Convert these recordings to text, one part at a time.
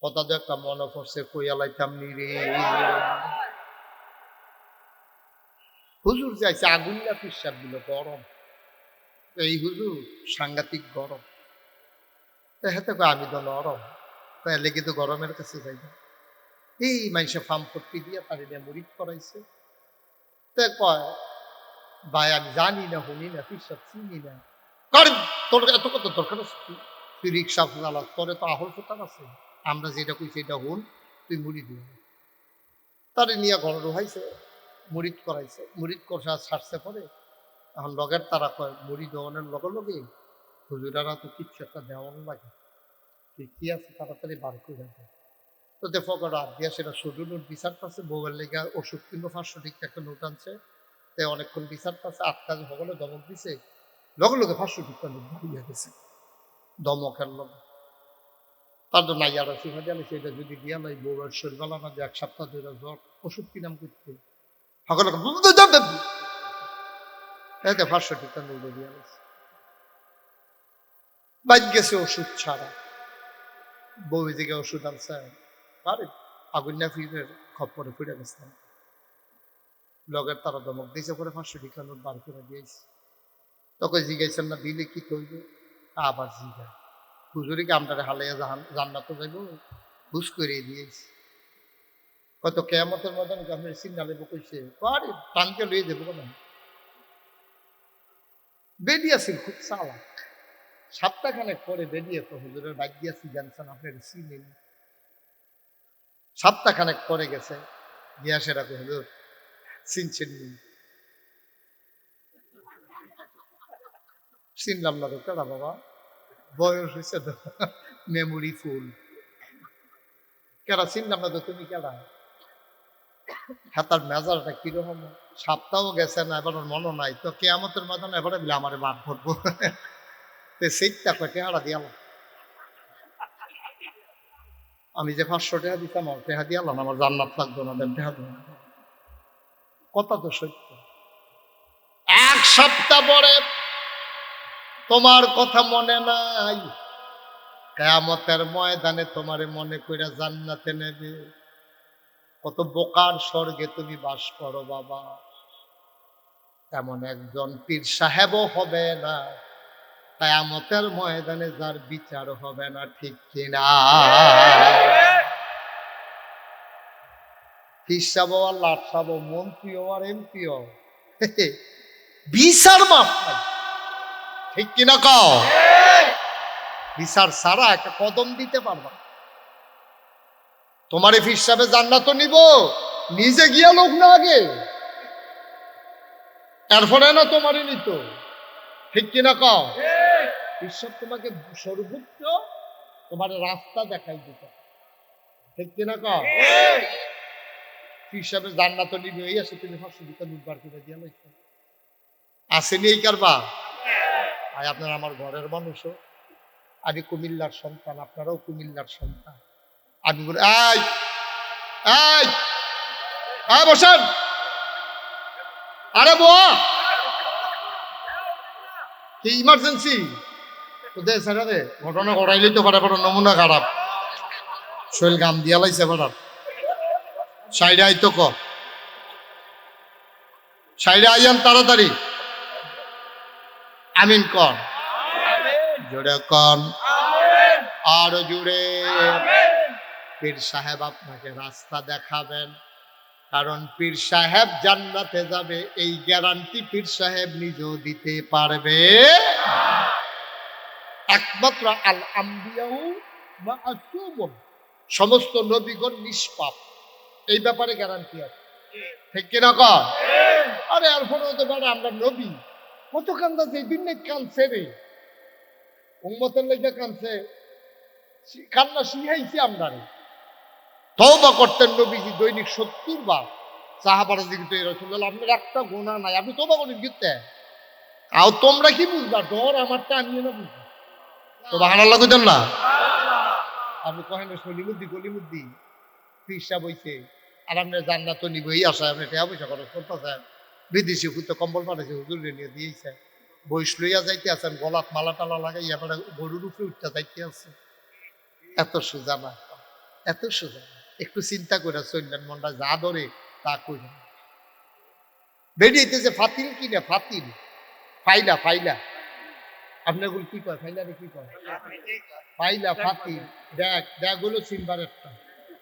কথা তো একটা মনে পড়ছে কইয়া লাইতাম নি রে। হুজুর যাইছে আগুল্লা পিসাব দিল গরম। এই হুজুর সাংঘাতিক গরম। হেতে কয় আমি তো নরম। লেগে তো গরমের কাছে যাই না। এই মাইসে ফার্ম করতে দিয়া তার এটা মুড়িদ করাইছে। তে কয় ভাই আমি জানি না শুনি না পিসাব চিনি না। কারণ তোর এত কত দরকার আছে তুই রিক্সা চালাস তোরে তো আহল ফোটার আছে। আমরা যেটা কইছি এটা হন তুই মুড়ি দিবি। তারে নিয়ে ঘর রোহাইছে মুড়িদ করাইছে। মুড়িদ কষা ছাড়ছে পরে এখন লগের তারা কয় মুড়ি দেওয়ানের লগে লগে হুজুরারা তো কিচ্ছু একটা দেওয়ানো লাগে। কি আছে তাড়াতাড়ি বার করে দেয়। তো দেখো রাত দিয়া সেটা শুধু নোট বিচার পাচ্ছে বউয়ের লেগে ওষুধ কিনবো 500 টাকা একটা নোট আনছে। তে অনেকক্ষণ বিচার পাচ্ছে 8 কাজ সকলে ধমক দিছে লগে লগে 500 টাকা নোট বাড়িয়ে গেছে ধমকের লগে। তার জন্য নাইয়ারা শিখা দিয়ে সেটা যদি দিয়া নাই বউয়ের শরীরবেলা না যে 1 সপ্তাহ ধরে জ্বর ওষুধ কিনাম করতে সকলে এতে 500 টাকা নোট দিয়ে গেছে বাইক গেছে ওষুধ ছাড়া। বউ দিকে ওষুধ আনছে আরে আগুন্যা ফিরের খপ্পরে ফিরে গেছিলাম লগের তারা ধমক দিয়েছে পরে 500 টাকা নোট বার করে দিয়েছে। তখন জিজ্ঞাসা না দিলে কি করব আবার জিজ্ঞাসা হুজুরিকে আমরা হালাইয়া জান্নাতে যাইব হুস করে দিয়েছি। কত কেয়ামতের মতন আপনার সিগনালে কইছে আরে টানকে লইয়ে দেবো না বেরিয়েছিল খুব চালাক। সপ্তাহখানেক পরে বেরিয়ে তো হুজুরের বাইক দিয়েছি জানছেন আপনার চিনেন। সপ্তাহখানেক পরে গেছে গিয়া সেটা হুজুর চিনছেন নি চিনলাম না তো কেডা বাবা বয়স হয়েছে তো মেমোরি ফুল কেডা চিনলাম না তো তুমি কেডা। হাতার মেজাজটা কিরকম সপ্তাহ গেছে না এবার মনে নাই তো কেয়ামতের মতন এবারে বলে আমার বাদ ভরবো সেইটা টেহারা দিয়ালাম আমি যে 500 টাকা দিতাম আমার টেহা দিয়ালাম আমার জান্নাত লাগতো না দেন টেহা দিলাম। কথা তো সত্য। 1 সপ্তাহ পরে তোমার কথা মনে নাই কিয়ামতের ময়দানে তোমারে মনে কইরা জান্নাতে নেবে। কত বোকার স্বর্গে তুমি বাস করো বাবা। এমন একজন পীর সাহেবও হবে না কিয়ামতের ময়দানে যার বিচার হবে না ঠিক কিনা। হিসাবও আর লাটসাবও মন্ত্রীও আর এমপিও বিচার মাফ নাই ঠিক কিনা কও বিচার ছাড়া একটা কদম দিতে পারবা। তোমার এই হিসাবে জান্নাত নিব নিজে গিয়া লোক না আগে এরপরে না তোমারই নিত ঠিক কিনা কও ঈশ্বর তোমাকে সর্বোচ্চ তোমার রাস্তা দেখাই দিত ঠিক কিনা কও হিসাবে জান্নাত নিবে এই আছে তুমি 500 টাকা নোট বার করে দিয়া লাইছো আসেনি এই কারবা। আর আপনার আমার ঘরের মানুষও আমি কুমিল্লার সন্তান আপনারাও কুমিল্লার সন্তান আমি বলি এই এই বসেন আরে বোয়া কি ইমার্জেন্সি তোদের স্যারে ঘটনা ঘটাইলেই তো পারে নমুনা খারাপ শৈল গাম দিয়া লাইছে পারার সাইডে আইতো ক সাইডে আইয়ান তাড়াতাড়ি আমিন কন জোরে কন আরো জুড়ে পীর সাহেব আপনাকে রাস্তা দেখাবেন কারণ পীর সাহেব জান্নাতে যাবে এই গ্যারান্টি পীর সাহেব নিজেও দিতে পারবে একমাত্র আল আম্বিয়াউ মাসুমুন সমস্ত নবীগণ নিষ্পাপ এই ব্যাপারে গ্যারান্টি আছে ঠিক কিনা কর আরে এরপরে হতে পারে আমরা নবী কত কান্দা যে দিন কানছে রে উম্মতের লেগে কানছে কান্না শিখাইছি আমরা রে তওবা করতেন নবীজি দৈনিক 70 বার সাহাবারা জিজ্ঞেস রাসূলুল্লাহ আপনার একটা গুনাহ নাই আপনি তওবা করেন কিতে আও তোমরা কি বুঝবা ডর আমারটা আনিয়ে না বুঝবা সুবহানাল্লাহ কইতেন না আপনি কহেন সলিমুদ্দি গলিমুদ্দি পিসা বইছে আর আপনি জান্নাত নিব এই আশা আপনি টাকা পয়সা খরচ করতেছেন বিদেশি হুতে কম্বল পাঠাইছে হুজুর নিয়ে দিয়েছে বইস লইয়া যাইতে আছেন গলাত মালা টালা লাগাইয়া গরুর উপরে উঠতে যাইতে আছে এত সোজা না এত সোজা। একটু চিন্তা করে চললেন, মনটা যা ধরে তা কইলেন। বেরিয়েছে ফাতিল কিনা, ফাতিল, ফাইলা, ফাইলা। আপনার গুলো কি কয়? ফাইলা রে কি কয়? ফাইলা, ফাতিল, ব্যাগ, ব্যাগ হলো সিলভার একটা।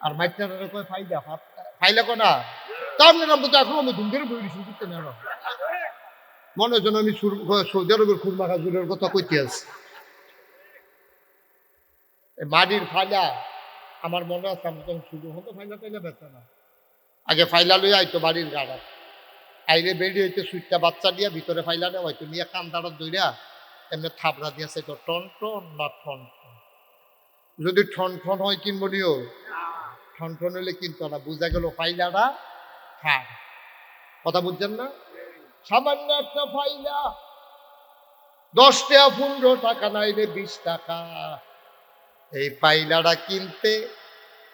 আর মাইটারে কয় ফাইলা, ফাইলা কো না। তাহলে নাম তো এখন আমি ধুম ধরে বই শুনতে না। মনে হয় যেন আমি সৌদি আরবের খুরমা খাজুরের কথা কইতে আছি। মাটির ফাইলা আমার মনে আছে, আমি তখন শুরু হতো ফাইলা টাইলা বেচা না। আগে ফাইলা লইয়া আইতো বাড়ির গাড়া, আইলে বেরিয়ে হইতে সুইটটা বাচ্চা দিয়া ভিতরে ফাইলা নেওয়া হইতো, নিয়ে কান্দাটা দইরা এমনি থাবড়া দিয়েছে তো টন টন না ঠন ঠন। যদি ঠন ঠন হয় কিনবো নিও, ঠন ঠন হলে কিনতো না। বুঝা গেল ফাইলাটা খায়। কথা বুঝছেন না? সামান্য একটা ফাইলা 10 টাকা 15 টাকা, নাইলে 20 টাকা। এই ফাইলাটা কিনতে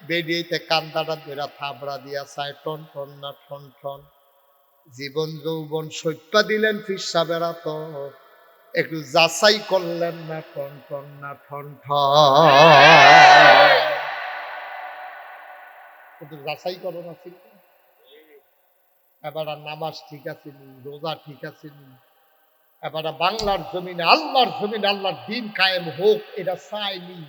বেরিয়েতে কান্দাটা ধরে থাবড়া দিয়া চায় টন টন না ঠন ঠন। জীবন যৌবন সৈপ্যা দিলেন ফিরসা বেড়াতো, একটু যাচাই করলেন না ঠন ঠন না ঠন ঠন। একটু যাচাই করো না, এবার নামাজ ঠিক আছে নি, রোজা ঠিক আছে নি, এবার বাংলার জমিনে আল্লাহর জমিনে আল্লাহর দিন কায়েম হোক এটা চাইনি।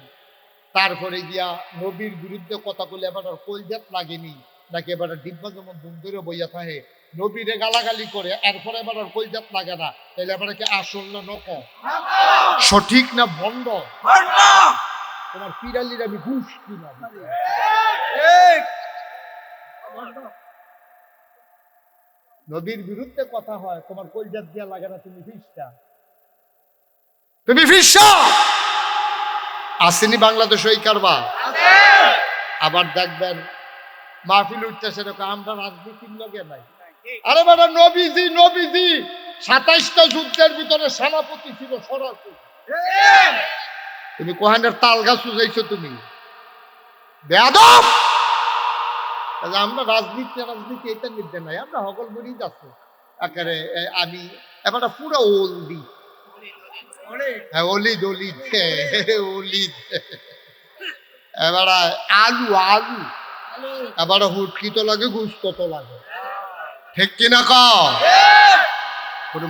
তারপরে গিয়া নবীর বিরুদ্ধে কথা বলে এবার কলজাত লাগেনি, নাকি এবার ডিব্বা যেমন দুম ধরে বইয়া থাকে নবীরে গালাগালি করে, এরপরে এবার কলজাত লাগে না, তাহলে এবার কি আসল না নক, সঠিক না ভণ্ড? তোমার পিরালির আমি ঘুষ কিনা। নবীর বিরুদ্ধে কথা হয়, তোমার কলজাত দিয়া লাগে না, তুমি ফিসটা, তুমি ফিসা। আসেনি বাংলাদেশ ওই কারবা। আবার দেখবেন মাহফিল উঠতেছে, আমরা রাজনীতির লগে নাই। আরে বাবা নবীজি, নবীজি 27টা যুদ্ধের ভিতরে সেনাপতি ছিল সরাসরি। তুমি কোহানের তাল গাছ সুজাইছো তুমি বেয়াদব। আমরা রাজনীতি রাজনীতি এটা নিতে নাই, আমরা সকল মরিজ আছে একেবারে। আমি এবার পুরো ওলদি, অলিদ অলিদ অলিদ। এবার আলু আলু, এবার হুটকি তো লাগে, গুস্ত তো লাগে, ঠিক কিনা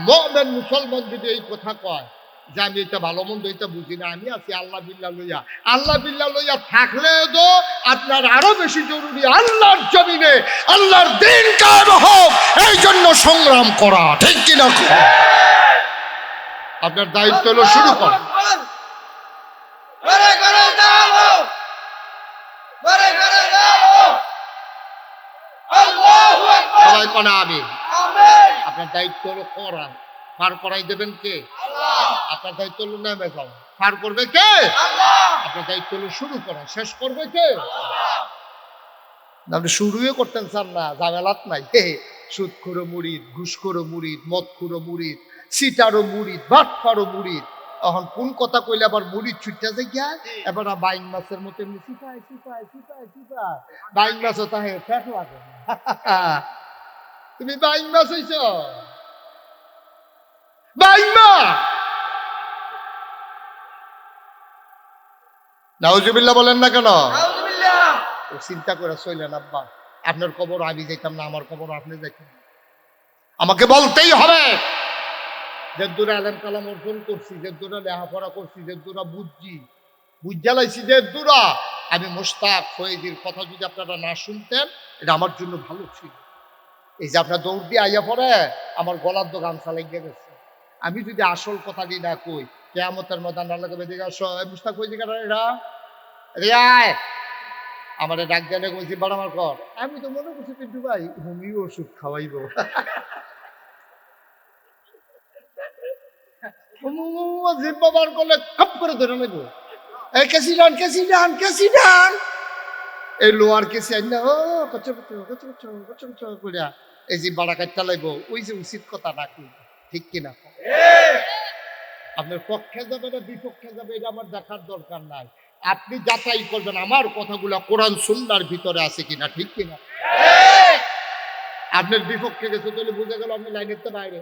মুমিন মুসলমান যদি এই কথা কয় যে আমি এটা ভালো মন্দ এটা বুঝি না, আমি আছি আল্লাহ বিল্লাহ লইয়া, আল্লাহ বিল্লাহ লইয়া থাকলে তো আপনার আরো বেশি জরুরি আল্লাহর জমিনে আল্লাহর দিন কায়েম হোক, এই জন্য সংগ্রাম করা, ঠিক কিনা? আপনার দায়িত্ব হলো শুরু করা। সবাই কনা আমি, আপনার দায়িত্ব হলো করা, পার করাই দেবেন কে? আপনার দায়িত্ব হলো নেমে যাও, পার করবে কে? আপনার দায়িত্ব হলো শুরু করা, শেষ করবে কে? আপনি শুরুই করতেন চান না, ঝামেলাত নাই। সুদ খুঁড়ো মুড়িদ, ঘুষ খুঁড়ো মুড়িদ, মদ খুঁড়ো মুড়িদ, সিটারও মুড়িদ, বাটপারও মুড়িদ। এখন কোন কথা কইলে আবার মুড়িদ ছুটতে যায় গিয়া, এবার বাইং মাছের মতো এমনি সিপাই সিপাই সিপাই সিপাই, বাইং মাছও তাহে ফেট লাগে। তুমি বাইং মাছ হইছ, বাইং মাছ। নাউজুবিল্লাহ বলেন না কেন? চিন্তা করে চললেন আব্বা, আপনার কবর আমি যাইতাম না, আমার কবর আপনি যাইতাম, আমাকে বলতেই হবে। যে দূরে আলেম কালাম অর্জন করছি, যে দূরে লেখাপড়া করছি, যে দূরা বুঝছি, বুঝা লাইছি, যে দূরা আমি মোশতাক ফয়েজির কথা যদি আপনারা না শুনতেন, এটা আমার জন্য ভালো ছিল। এই যে আপনার দৌড় দিয়ে আইয়া পড়ে আমার গলার তো গামছা লেগে গেছে। আমি যদি আসল কথাটি না কই, কেয়ামতের ময়দান আল্লাহকে বেঁধে গেছো মুশতাক ফয়েজি কাটা এরা রিয়ায় আমার ডাক জানে বলছি বাড়ামার কর। আমি তো মনে করছি কিন্তু ভাই হোমিও ওষুধ খাওয়াইব, জিব্বা বার করলে খপ করে ধরে নেব, এই কেসি ডান কেসি ডান কেসি ডান, এই লোয়ার কেসি আইন না, ও কচ্ছ কচ্ছ কচ্ছ কচ্ছ কচ্ছ করিয়া এই জিব্বাটা কাটটা লাগবো। ওই যে উচিত কথা না কই, ঠিক কিনা? আপনার পক্ষে যাবে না বিপক্ষে যাবে এটা আমার দেখার দরকার নাই, আপনি যাচাই করবেন আমার কথাগুলো কোরআন সুন্নাহর ভিতরে আছে কিনা, ঠিক কিনা? আপনার বিপক্ষে গেছে তাহলে বুঝে গেল আপনি লাইনের তো বাইরে।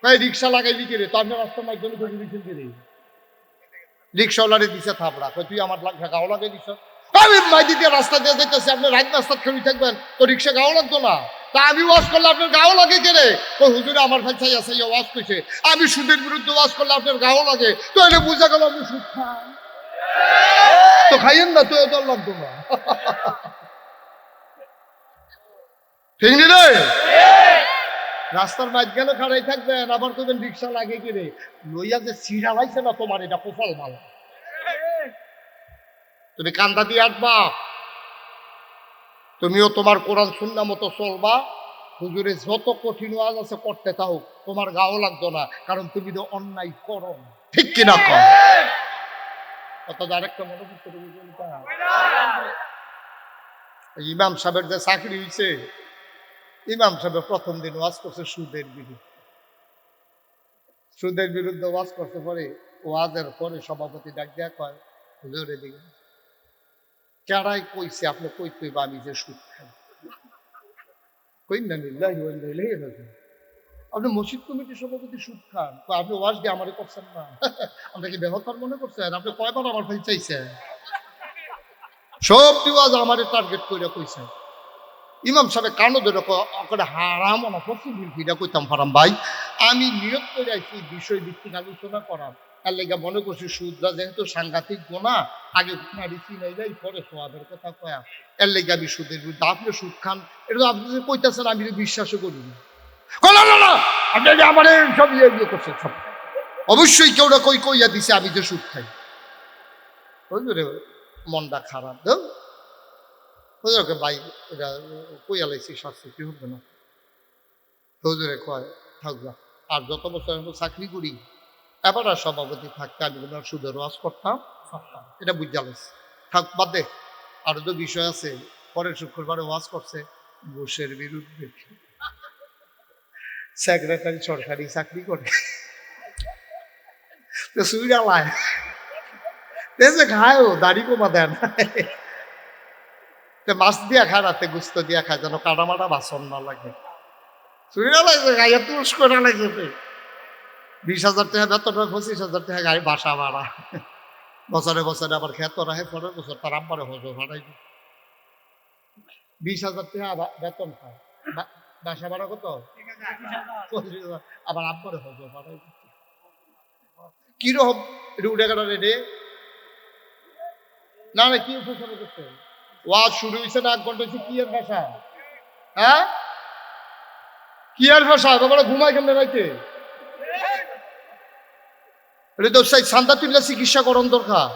তাই রিক্সা লাগাইলি কে রে, তো আপনার রাস্তার মাধ্যমে ধরে দিচ্ছেন কে রে, রিক্সাওয়ালারে দিছে থাপড়া, তুই আমার গাও লাগাই দিছ। আমি মাইদি দিয়ে রাস্তা দিয়ে যেতেছি, আপনি রাত রাস্তা খেয়ে থাকবেন, তো রিক্সা গাও লাগতো না? তা আমি ওয়াজ করলে আপনার গাও লাগে কেড়ে? তো হুজুরে আমার ভাই চাই আছে ওয়াজ করছে, আমি সুদের বিরুদ্ধে ওয়াজ করলে আপনার গাও লাগে, তো এটা বুঝা গেল আপনি সুদ খান। তো খাইয়েন না, তো এদের লাগতো না। ঠিক নি রে? রাস্তার মাঝখানে খাড়াই থাকবেন, আবার কইবেন রিক্সা লাগে কিরে? লইয়া যে সিরা লাইছে না তোমার, এটা কপাল ভালো। তুমি কান্দা দিয়ে আটবা, তুমিও তোমার কোরআন সুন্নাহ মতো চলবা, হুজুরে যত কঠিন ওয়াজ আছে করতে থাও, তোমার গাও লাগতো না, কারণ তুমি তো অন্যায় করো না। ঠিক কিনা কর? অত আরেকটা মনে করতে ইমাম সাহেবের যে চাকরি হয়েছে, ইমাম সাহেব প্রথম দিন ওয়াজ করছে সুদের বিরুদ্ধে। সুদের বিরুদ্ধে ওয়াজ করতে পরে, ওয়াজের পরে সভাপতি ডাক দেয়া কয়, হুজুর এদিকে কেডাই কইছে আপনি কইতে বা আমি যে সুদ খাই? কই না লিল্লাহি ওয়া ইন্না ইলাইহি রাজিউন। আপনি মসজিদ কমিটির সভাপতি সুদ খান, তো আপনি ওয়াজ দিয়ে আমারে করছেন না? আপনাকে বেহতর মনে করছেন? আপনি কয়বার আমার ভাই চাইছেন? সব ওয়াজ আমারে টার্গেট করে কইছেন। ইমাম সাহেব কানো ধরে করে হারাম না পশ্চিম বিলফিটা কইতাম হারাম ভাই, আমি নিয়োগ করে আইছি বিষয় ভিত্তিক আলোচনা করার। তার লেগে মনে করছি সুদরা যেহেতু সাংঘাতিক গোনা, আগে নারী চিনাই যাই পরে সোয়াবের কথা কয়া, এর লেগে আমি সুদের বিরুদ্ধে। আপনি সুদ খান, এটা তো আপনি যে কইতেছেন আমি বিশ্বাসও করি না। না না না, আপনি আমার সব ইয়ে করছেন সব। অবশ্যই কেউ না কইয়া দিছে আমি যে সুদ খাই। ওই রে মনটা খারাপ দাও হুজুরকে, ভাই এটা কইয়া লাইছি শাস্তি কি হবে না? হুজুরে কয় থাকবা, আর যত বছর আমি চাকরি করি এবার আর সভাপতি থাকতে আমি কোনো সুদের ওয়াজ করতাম এটা বুঝা লাইছি, থাক বাদ দে। আরো তো বিষয় আছে। পরের শুক্রবারে ওয়াজ করছে ঘুষের বিরুদ্ধে। সেক্রেটারি সরকারি চাকরি করে, সুইরা লায় যে খায়, ও দাড়ি কমা দেয় না, মাছ দিয়া খায়, রাতে গুস্ত দিয়া খায়, যেন কাটামাটা বাসন না লাগে। সুইরা লাগছে গাইয়া তুষ করে লাগছে। 20,000 টাকা বেতন, 25,000 টাকা গাড়ি বাসা ভাড়া, বছরে বছরে আবার খেত রাখে, পরের বছর তার আব্বারে হজ ভাড়াই 20,000 টাকা বেতন খায়, বাসা ভাড়া কত? 25,000, আবার আব্বারে হজ ভাড়াই। কিরকম এটা উঠে গেল রে? না না, কি উপস্থাপন করছে? ওয়াজ শুরু হয়েছে না 1 ঘন্টা হয়েছে, কি এর ভাষা? হ্যাঁ, কি এর ভাষা? বাবা ঘুমাই কেমনে রাইতে? এটা তো সেই সান্দা তুললে চিকিৎসা করণ দরকার।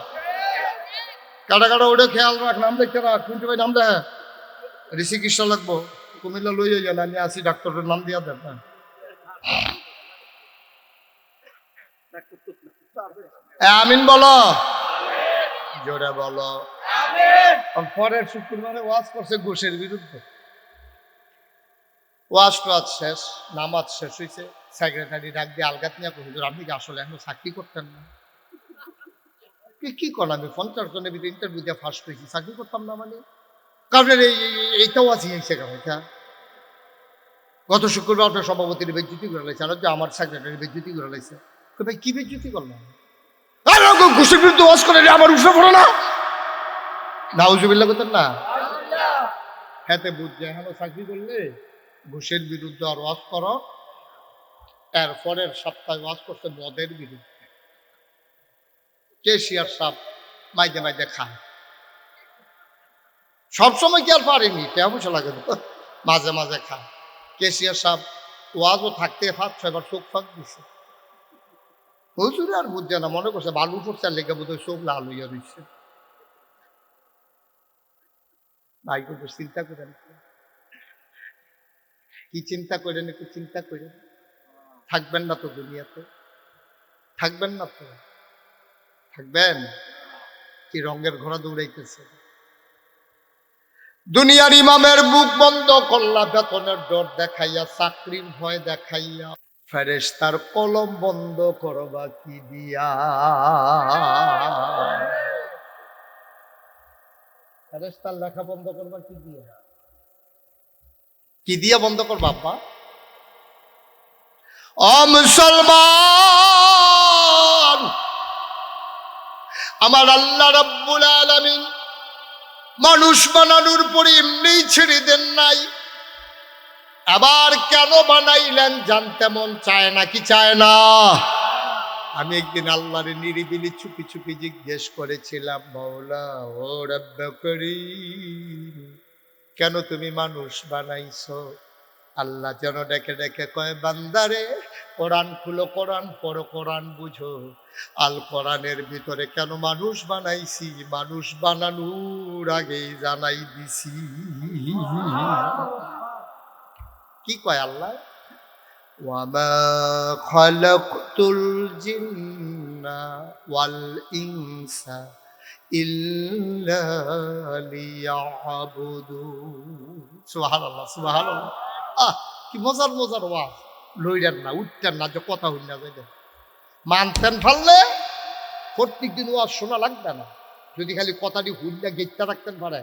কাটা কাটা ওটা খেয়াল রাখ, নাম দেখতে রাখ, শুনতে পাই নাম দেখ, এটা চিকিৎসা লাগবো, কুমিল্লা লইয়া গেল, আমি আসি, ডাক্তারের নাম দিয়া দেন। আমিন বলো, জোরে বলো। পরের শুক্রবারে ওয়াজ করছে ঘুষের বিরুদ্ধে। ওয়াজ টোয়াজ শেষ, নামাজ শেষ হয়েছে, সেক্রেটারি ডাক দিয়ে আলগাত নিয়ে হুজুর আপনি কি আসলে এখন চাকরি করতেন না? কি করলাম, আমি 50 জনের ভিতরে ইন্টারভিউ দিয়ে ফার্স্ট হয়েছি, চাকরি করতাম না মানে? কারণ এইটাও আছে হয়েছে কেন? গত শুক্রবার আপনার সভাপতির বেজ্জুতি করে লাইছে, আর আমার সেক্রেটারি বেজ্জুতি করে লাইছে। ভাই কি বেজ্জুতি করলাম? ঘুষের বিরুদ্ধে ওয়াজ করে আমার উঠে পড়ো না, নাউজুবিল্লাহ করতেন না? হাতে বুঝছে এখন চাকরি করলে ঘুষের বিরুদ্ধে আর ওয়াজ করো। এরপরের সপ্তাহে ওয়াজ করছে মদের বিরুদ্ধে। কেশিয়ার সাহেব মাইদে মাইদে খায়, সবসময় কি আর পারেনি, পয়সা লাগে মাঝে মাঝে খায়। কেশিয়ার সাহেব ওয়াজও থাকতে 5-6 বার চোখ ফাঁক দিছে। হুজুর আর বুঝছে না, মনে করছে বালু পড়ছে লেগে বোধ হয় চোখ লাল হইয়া দিচ্ছে। ভাই কিন্তু চিন্তা করেন, কি চিন্তা করেন, একটু চিন্তা করেন। থাকবেন না তো দুনিয়াতে, থাকবেন না তো, থাকবেন কি রঙের ঘোড়া দৌড়াইতেছে। দুনিয়ার ইমামের বুক বন্ধ করলা বেতনের ডর দেখাইয়া, চাকরির ভয় দেখাইয়া, ফেরেশতার কলম বন্ধ করবা কি দিয়া? ফেরেশতার লেখা বন্ধ করবা কি দিয়া? কি দিয়া বন্ধ করবা আব্বা? ও মুসলমান, আমার আল্লাহ রাব্বুল আলামিন মানুষ বানানোর পরে এমনিই ছেড়ে দেন নাই, আবার কেন বানাইলেন জানতে মন চায় না কি চায় না? আমি একদিন আল্লাহর নিরিবিলি চুপি চুপি জিজ্ঞেস করেছিলাম, মওলা ও রব্ব করিম, কেন তুমি মানুষ বানাইছো? আল্লাহ যেন ডেকে ডেকে কয়, বান্দারে কোরআন খুলো, কোরআন পড়ো, কোরআন বুঝো। আল কোরআনের ভিতরে কেন মানুষ বানাইছি, মানুষ বানানোর আগেই জানাই দিছি। কি কয় আল্লাহ? ওয়ামা খালাকতুল জিন্না ওয়াল ইনসা ইল্লা লিয়াবুদুন। সুবহানাল্লাহ, সুবহানাল্লাহ। কি মজার মজার ওয়াজ। লইলেন না, উঠতেন না, যে কথা হইল না যাইতেন। মানতেন পারলে প্রত্যেকদিন ওয়াজ শোনা লাগবে না। যদি খালি কথাটি হুইল্লা গেটটা রাখতেন পারে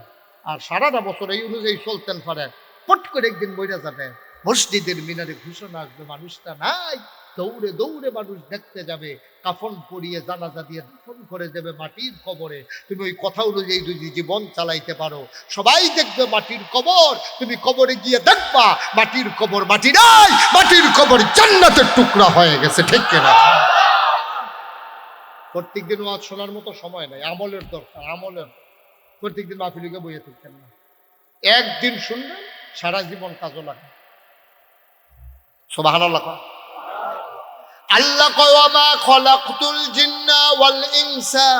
আর সারাটা বছর এই অনুযায়ী চলতেন পারে, পট করে একদিন বইরা যাবে, মসজিদের মিনারে ঘোষণা আসবে, মানুষটা নাই, দৌড়ে দৌড়ে মানুষ দেখতে যাবে, কাফন পরিয়ে জানাজা দিয়ে দাফন করে দেবে মাটির কবরে। তুমি ওই কথা অনুযায়ী যদি জীবন চালাইতে পারো, সবাই দেখবে মাটির কবর, তুমি কবরে গিয়ে দেখবা মাটির কবর মাটি নাই, মাটির কবর জান্নাতের টুকরা হয়ে গেছে। ঠিক কিনা? প্রত্যেকদিন ওয়াজ শোনার মতো সময় নাই, আমলের দরকার, আমলের। প্রত্যেকদিন মাহফিলিকে বইয়ে থাকতেন না, একদিন শুনবেন সারা জীবন কাজও লাগে। সুবহানাল্লাহ। আল্লাহ কয়, ওয়ামা খালাকতুল জিন্না ওয়াল ইনসা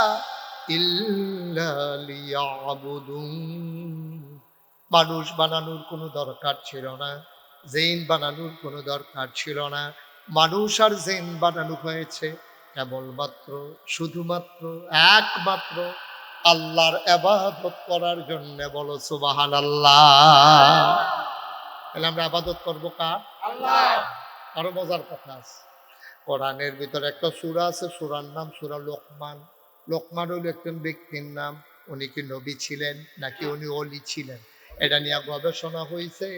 ইল্লা লিয়াবুদুন। মানুষ বানানোর কোনো দরকার ছিল না, জিন বানানোর কোনো দরকার ছিল না। মানুষ আর জিন বানানো হয়েছে কেবলমাত্র, শুধুমাত্র, একমাত্র আল্লাহর ইবাদত করার জন্য। বলো সুবহানাল্লাহ। তাহলে আমরা ইবাদত করবো কার? আল্লাহ। আরো মজার কথা আছে, কোরআনের ভিতরে একটা সূরা আছে, সূরার নাম সূরা লোকমান। লোকমান হইল একজন ব্যক্তির নাম। উনি কি নবী ছিলেন নাকি উনি ওলি ছিলেন, এটা নিয়ে গবেষণা হয়েছে।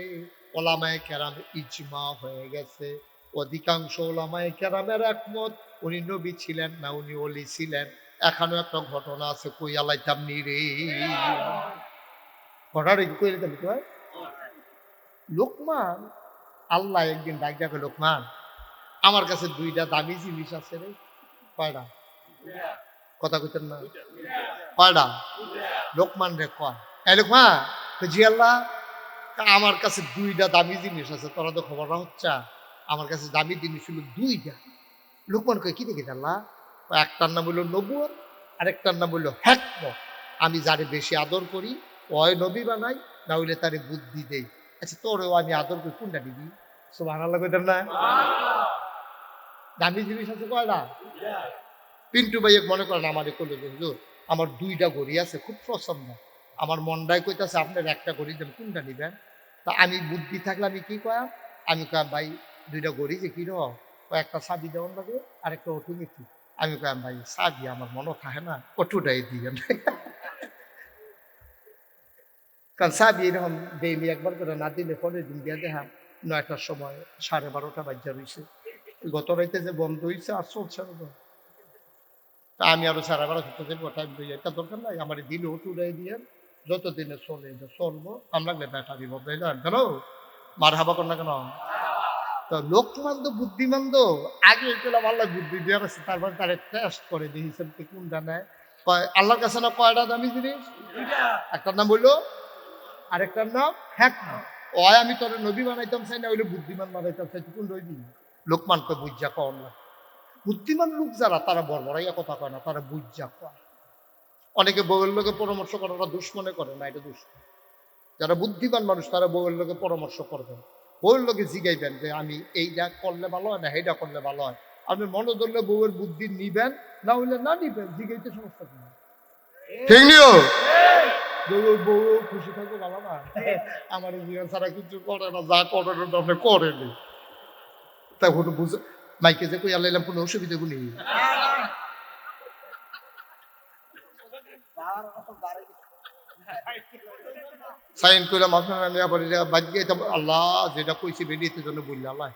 ওলামায়ে কেরাম ইজমা হয়ে গেছে, অধিকাংশ ওলামায়ে কেরামের একমত উনি নবী ছিলেন না উনি ওলি ছিলেন। এখনো একটা ঘটনা আছে, কই আলাইতাম নি রে, ঘটনা কই আলাইতাম কি হয়। লোকমান, আল্লাহ একদিন ডাক ডাকে, লোকমান আমার কাছে দুইটা দামি জিনিস আছে রে। কয়টা? কথা কইতেন না, কয়টা? লোকমান রে কয়, এই লোকমান, জি আল্লাহ, আমার কাছে দুইটা দামি জিনিস আছে, তোরা তো খবর হচ্ছে, আমার কাছে দামি জিনিস হলো দুইটা। লোকমান কয়, কি দেখি আল্লাহ? একটার নাম হইল নবুয়ত, আরেকটার নাম হইল হিকমত। আমি যারে বেশি আদর করি ওই নবী বানাই, না হইলে তারে বুদ্ধি দেই। আচ্ছা তোরেও আমি আদর করি, কোনটা দিবি? সুবহানাল্লাহ কইতেন না? দামি জিনিস আছে কয়টা? পিন্টু ভাই মনে করেন আমার কইল, হুজুর আমার দুইটা ঘড়ি আছে, খুব পছন্দ, আমার মনটাই কইতাছে আপনার একটা ঘড়ি দেন, কোনটা নিবেন? তা আমি বুদ্ধি থাকলে আমি কি কয়াম, আমি কয়াম ভাই দুইটা ঘড়ি যে কি একটা চাবি দেওয়ান লাগে আর একটা অটোমেটিক। আমি কয়াম ভাই চাবি আমার মনে থাকে না, অটোটাই দিবেন। কারণ চাবি এরকম ডেইলি একবার করে না দিলে পরের দিন দিয়ে দেখাম ৯টার সময় 12:30 বাজ্যা রয়েছে, গত রাইতে যে বন্ধ হয়েছে আর চলছে না। তা আমি আরো 12:30 টাইম দিই, এটা দরকার নাই, আমার দিলে উঠে দিয়ে যতদিনে চলে এটা চলবো, আমরা ব্যাটারি বদলাইলে কেন মার হাবা কর না কেন। তো লোকমান তো বুদ্ধিমান তো, আগে পেলাম আল্লাহ বুদ্ধি দেওয়ার আছে, তারপরে তারা টেস্ট করে দিয়েছেন কোনটা নেয়। আল্লাহর কাছে না কয়টা দামি জিনিস, একটার নাম বললো, আরেকটার নাম হিকমত। ওই আমি তোর নবী বানাইতাম চাই না হইলে বুদ্ধিমান বানাইতাম চাই, কোন রইবি? লোকমানকে বুঝা কম না। বুদ্ধিমান লোক যারা তারা বড়বড়াইয়া কথা কয় না, তারা বুঝা কয়। অনেকে বউয়ের লোকে পরামর্শ করে, ওরা দুশ্মনে করে না, এটা দুশ্মন। যারা বুদ্ধিমান মানুষ তারা বউয়ের লোকে পরামর্শ করবেন, বউয়ের লোকে জিগাইবেন যে আমি এইটা করলে ভালো হয় না এইটা করলে ভালো হয়। আপনি মনে ধরলে বউয়ের বুদ্ধি নিবেন, না হইলে না নিবেন, জিগাইতে সমস্যা কি? ঠিক নিও, বউ খুশি থাকবো ভালো না। আমার জীবন ছাড়া কিছু করে না, যা করে আপনি করেনি, তাই বুঝে মাইকে যে কই আলাইলাম কোনো অসুবিধা গুলি। সাইন করলাম আপনার, আমি আবার বাদ গিয়ে আল্লাহ যেটা কইছি বেরিয়েতে জন্য বললে আল্লাহ।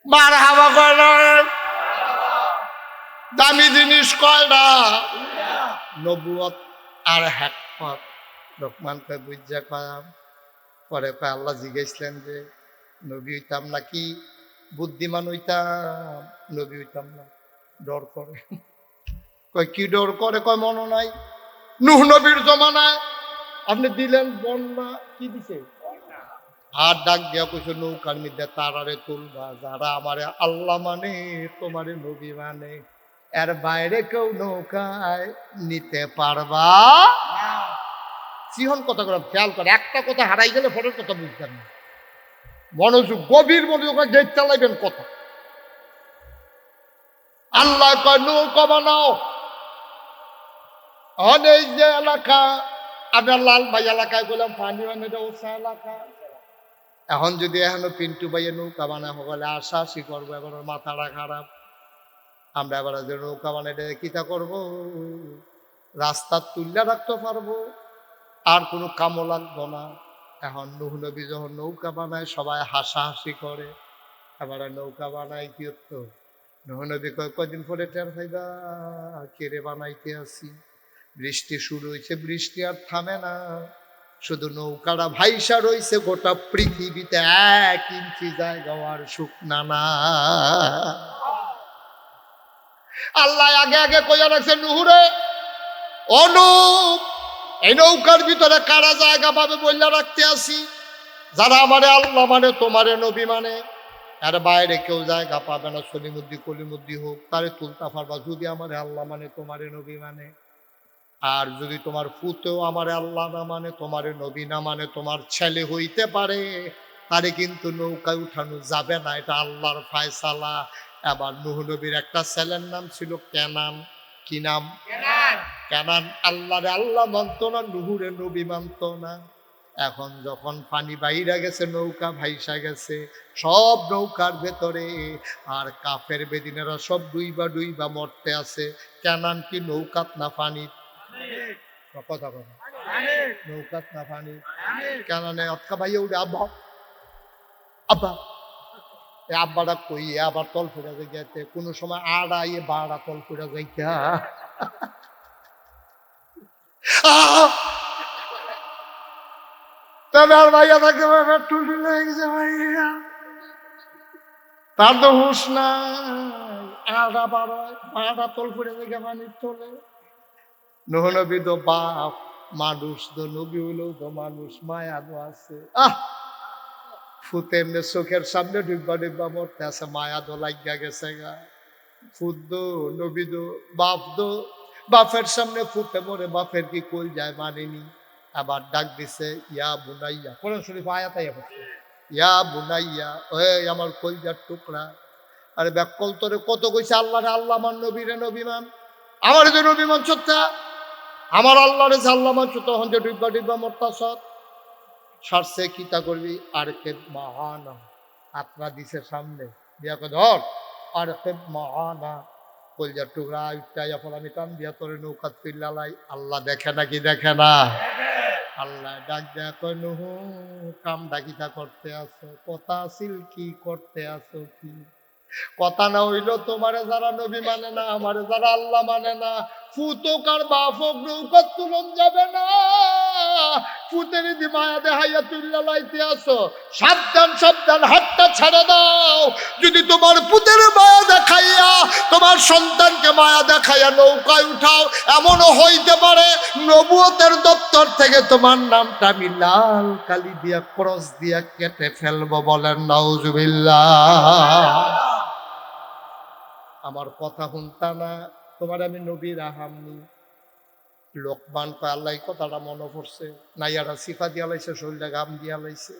মারহাবা করেন, দামি জিনিস কয়টা? নবুয়ত আর হিকমত। লোকমান কয় বুঝা কয়াম। পরে কয় আল্লাহ জিজ্ঞাসলেন যে নবী হইতাম নাকি বুদ্ধিমান হইতাম? নবী হইতাম না। ডর করে। কয় কি ডর করে? কয় মনে নাই নূহ নবীর জমানায় আপনি দিলেন বন্যা, কি দিছে? আর ডাক দিয়া কইছে নৌকার মধ্যে তারারে তুলবা যারা আমারে আল্লাহ মানে তোমারে নবী মানে, এর বাইরে কেউ নৌকায় নিতে পারবা। সিহন কথা করে খেয়াল করে, একটা কথা হারাই গেলে পরের কথা বুঝতেন না। মনোযোগ, গভীর মনোযোগ, গেট চালাইবেন কথা। আল্লাহ কয় নৌকা বানাও। এই যে এলাকা আপনার লাল ভাই এলাকায় বললাম পানি মানে ওসা এলাকা, এখন যদি এখনো পিন্টু ভাইয়ের নৌকা বানা হলে আশাশি করবো, এবার মাথাটা খারাপ। আমরা এবার যে নৌকা বানাইতে কিতা করব? রাস্তা তুললে রাখতে পারবো, আর কোনো কামও লাগবো না। এখন নূহ নবী যখন নৌকা বানায় সবাই হাসাহাসি করে। এবার নৌকা বানাই কি হতো? নূহ নবী কয়দিন পরে টের পাইবা কেড়ে বানাইতে আসি। বৃষ্টি শুরু হয়েছে, বৃষ্টি আর থামে না, শুধু নৌকাটা ভাইসা রইছে, গোটা পৃথিবীতে 1 ইঞ্চি জায়গাও আর শুকনা না। আল্লাহ আগে আগে কইয়া রাখছে নুহুরে, অনুপ এই নৌকার ভিতরে কারা জায়গা পাবে বললা রাখতে আসি? যারা আমারে আল্লাহ মানে তোমারে নবী মানে, এর বাইরে কেউ জায়গা পাবে না। সলিমুদ্দি কলিমুদ্দি হোক তারে তুলতা পারবা যদি আমারে আল্লাহ মানে তোমারে নবী মানে। আর যদি তোমার পুতেও আমারে আল্লাহ না মানে তোমারে নবী না মানে, তোমার ছেলে হইতে পারে, তারে কিন্তু নৌকায় উঠানো যাবে না, এটা আল্লাহর ফায়সালা। এবার নূহ নবীর একটা ছেলের নাম ছিল কেনান। কি নাম? কেনান। আল্লাহরে আল্লাহ মানত না, নুহুরে নবী মানত না। এখন যখন পানি বাইরে গেছে, নৌকা ভাইসা গেছে, সব নৌকার ভেতরে, আর কাফের বেদিনেরা সব ডুইবা ডুইবা মরতে আছে। কেনান কি নৌকাত না পানি? কথা কথা নৌকাত না পানি? কেনানে অতকা ভাইয়া উঠে আব্বা আব্বা, আব্বাটা কই আবার তল ফেরা যাইতে, কোনো সময় আড়া ইয়ে বাড়া তল ফেরা যাইতা। তবে আর ভাইয়া থাকে টুলটি লেগে গেছে ভাইয়া, তার তো হুঁশ নাই। আড়া বাড়ায় বাড়া তল ফেরা যাইগা পানির তলে। নূহ নবী তো বাপ মানুষ, তো নবী হলেও তো মানুষ, মায়া তো আছে। ফুতে এমনি চোখের সামনে ডিব্বা ডিব্বা মরতে আছে, মায়া তো লাগিয়া গেছে গা। ফুত দো নবী দো বাপ দো, বাপের সামনে ফুটে মরে, বাপের কি কই যায় মানেনি। আবার ডাক দিছে ইয়া বুনাইয়া, কোরআন শরীফ আয়াতাই আছে, ইয়া বুনাইয়া, ওই আমার কলজার টুকরা। আরে ব্যাকল তোরে কত কইছে আল্লাহ রে আল্লাহ মান, নবীরে নবী মান। আমার যে নবী মান সত্যা, আমার আল্লাহ রে আল্লাহ মান, তখন যে ডিব্বা ডিব্বা মরতা সৎ সারছে কিতা করবি? আর কে মাহানা আত্মা দিছে সামনে দিয়াকে ধর, আর কে মাহানা কলজার টুকরা উঠাই এখন আমি টান দিয়া তোরে নৌকাত পিল্লালাই। আল্লাহ দেখে নাকি দেখে না? আল্লাহ ডাক দেয়া কয় নুহু কাম ডাকিতা করতে আসো, কথা আসিল কি করতে আসো কি? কথা না হইল তোমারে যারা নবী মানে না, আমারে যারা আল্লাহ মানে না, ফুতোক আর বাপক নৌকার তুলন যাবে না। ফুতের দি মায়া দেখাইয়া তুল্লা লাইতে আসো, সাবধান সাবধান, হাতটা ছেড়ে দাও। যদি তোমার পুতের মায়া দেখাইয়া, তোমার সন্তানকে মায়া দেখাইয়া নৌকায় উঠাও, এমনও হইতে পারে নবুয়তের দপ্তর থেকে তোমার নামটা আমি লাল কালি দিয়া ক্রস দিয়া কেটে ফেলবো। বলেন নাউজুবিল্লাহ। আমার কথা শুনতা না, তোমার আমি নবী রাহামনি। লোকমান কয় আল্লাহ কথাটা মনে পড়ছে, নাইয়ারা সিফা দিয়া লাইছে, শরীরটা গাম দিয়া লাইছে।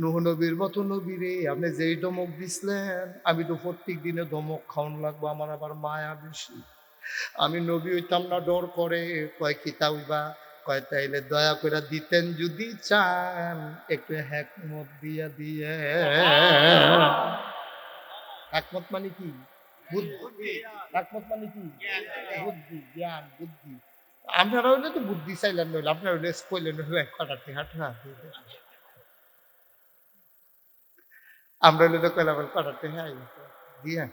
নূহ নবীর মতো নবী রে, আপনি যেই ধমক দিছিলেন, আমি তো প্রত্যেক দিনে ধমক খাওয়ান লাগবো, আমার আবার মায়া বেশি। আমি নবী হইতাম না, ডর করে। কয় কিতা হইবা? কয় তাইলে দয়া করে দিতেন যদি চান, একটু হেকমত দিয়া দিয়ে। একমত মানে কি? বুদ্ধি। একমত মানে কি? বুদ্ধি, জ্ঞান, বুদ্ধি। আপনারা হইলে তো বুদ্ধি চাইলেন, নইলে আপনারা হইলে কইলেন হইলে কটাতে হাঁটা, আমরা হইলে তো কইলাম কটাতে হ্যাঁ দিয়া।